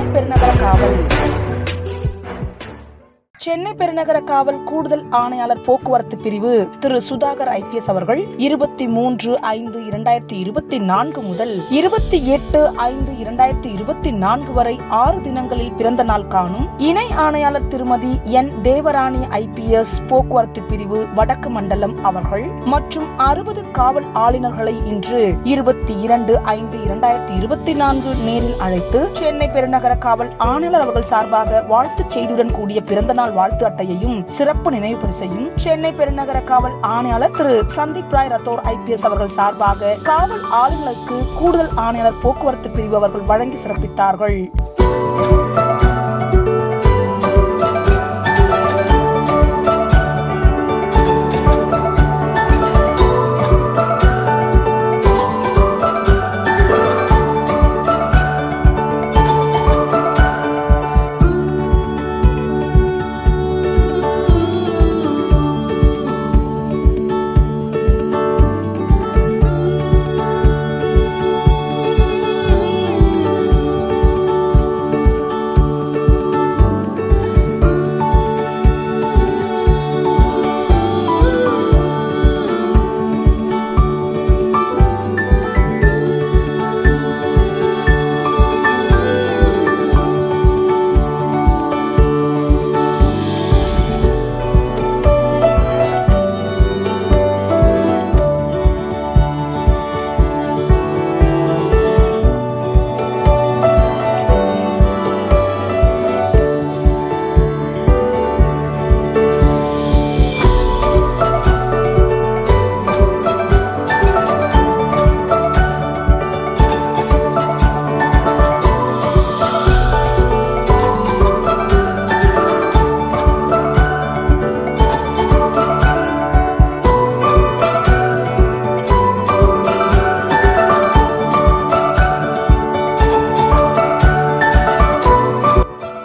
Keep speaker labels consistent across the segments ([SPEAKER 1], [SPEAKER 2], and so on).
[SPEAKER 1] சென்னை பெருநகர காவல் சென்னை பெருநகர காவல் கூடுதல் ஆணையாளர் போக்குவரத்து பிரிவு திரு சுதாகர் IPS அவர்கள் 23/5/2024 முதல் 28/5/2024 வரை 6 தினங்களில் பிறந்த நாள் காணும் இணை ஆணையாளர் திருமதி N தேவராணி IPS போக்குவரத்து பிரிவு வடக்கு மண்டலம் அவர்கள் மற்றும் 60 காவல் ஆளுநர்களை இன்று 22/5/2024 நேரில் அழைத்து சென்னை பெருநகர காவல் ஆணையாளர் அவர்கள் சார்பாக வாழ்த்துச் செய்தியுடன் கூடிய பிறந்த நாள் வாழ்த்து அட்டையையும் சிறப்பு நினைவு பரிசையும் சென்னை பெருநகர காவல் ஆணையாளர் திரு சந்தீப் ராய் ரத்தோர் IPS அவர்கள் சார்பாக காவல் ஆளுநருக்கு கூடுதல் ஆணையாளர் போக்குவரத்து பிரிவு அவர்கள் வழங்கி சிறப்பித்தார்கள்.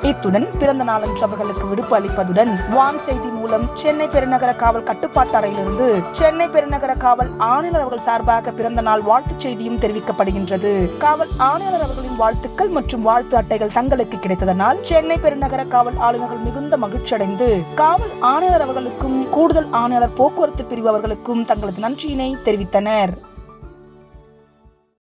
[SPEAKER 1] இத்துடன் பிறந்த நாளன்று அவர்களுக்கு விடுப்பு அளிப்பதுடன் வான் செய்தி மூலம் சென்னை பெருநகர காவல் கட்டுப்பாட்டு அறையிலிருந்து சென்னை பெருநகர காவல் ஆணையாளர் அவர்கள் சார்பாக பிறந்த நாள் வாழ்த்துச் செய்தியும் தெரிவிக்கப்படுகின்றது. காவல் ஆணையாளர் அவர்களின் வாழ்த்துக்கள் மற்றும் வாழ்த்து அட்டைகள் தங்களுக்கு கிடைத்ததனால் சென்னை பெருநகர காவல் ஆளுநர்கள் மிகுந்த மகிழ்ச்சியடைந்து காவல் ஆணையாளர் அவர்களுக்கும் கூடுதல் ஆணையாளர் போக்குவரத்து பிரிவு அவர்களுக்கும் தங்களது நன்றியினை தெரிவித்தனர்.